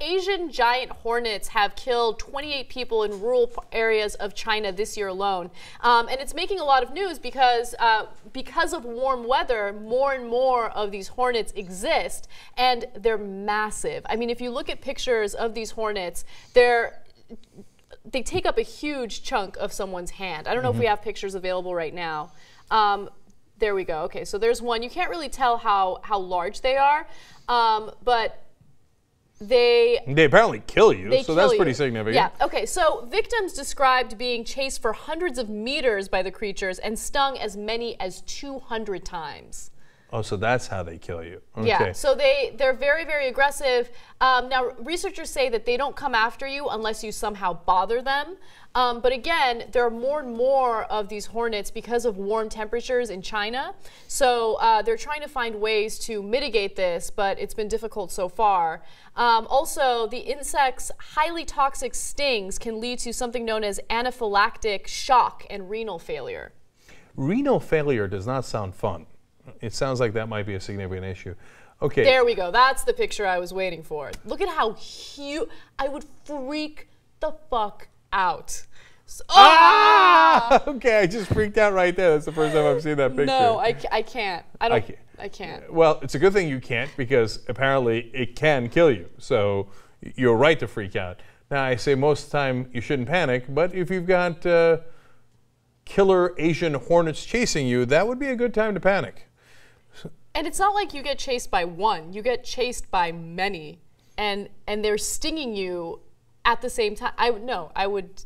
Asian giant hornets have killed 28 people in rural areas of China this year alone. And it's making a lot of news because of warm weather, more and more of these hornets exist, and they're massive. I mean, if you look at pictures of these hornets, they take up a huge chunk of someone's hand. I don't know if we have pictures available right now. There we go. Okay, so there's one. You can't really tell how large they are, but they apparently kill you, so that's pretty significant. Yeah, okay, so victims described being chased for hundreds of meters by the creatures and stung as many as 200 times. Oh, so that's how they kill you. Okay. Yeah, so they're very, very aggressive. Now, researchers say that they don't come after you unless you somehow bother them. But again, there are more and more of these hornets because of warm temperatures in China. So they're trying to find ways to mitigate this, but it's been difficult so far. Also, the insect's highly toxic stings can lead to something known as anaphylactic shock and renal failure. Renal failure does not sound fun. It sounds like that might be a significant issue. Okay. There we go. That's the picture I was waiting for. Look at how huge. I would freak the fuck out. So, Okay, I just freaked out right there. That's the first time I've seen that picture. No, I can't. I can't. Well, it's a good thing you can't, because apparently it can kill you. So you're right to freak out. Now, I say most of the time you shouldn't panic, but if you've got killer Asian hornets chasing you, that would be a good time to panic. And it's not like you get chased by one. You get chased by many, and they're stinging you at the same time. I would.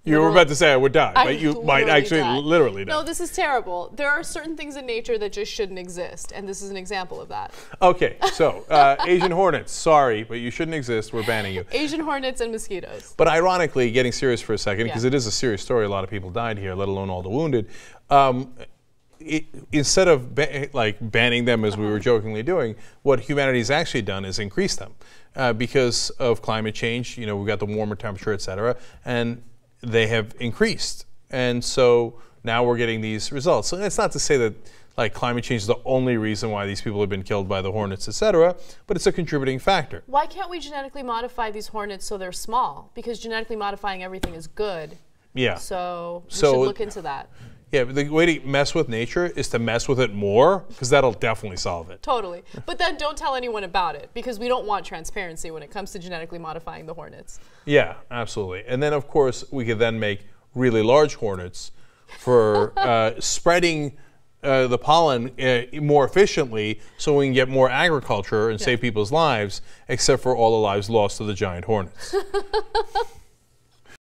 You were about to say I would die, but you might actually literally die. No, this is terrible. There are certain things in nature that just shouldn't exist, and this is an example of that. Okay, so Asian hornets, sorry, but you shouldn't exist. We're banning you. Asian hornets and mosquitoes. But ironically, getting serious for a second, because it is a serious story, a lot of people died here, let alone all the wounded. Instead of banning them, as we were jokingly doing, what humanity's actually done is increase them because of climate change. You know, we've got the warmer temperature, et cetera, and they have increased. And so now we're getting these results. So it's not to say that climate change is the only reason why these people have been killed by the hornets, et cetera, but it's a contributing factor. Why can't we genetically modify these hornets so they're small? Because genetically modifying everything is good. Yeah. So we should look into that. Yeah, but the way to mess with nature is to mess with it more, because that'll definitely solve it. Totally. But then don't tell anyone about it, because we don't want transparency when it comes to genetically modifying the hornets. Yeah, absolutely. And then, of course, we could then make really large hornets for spreading the pollen more efficiently, so we can get more agriculture and save people's lives, except for all the lives lost to the giant hornets.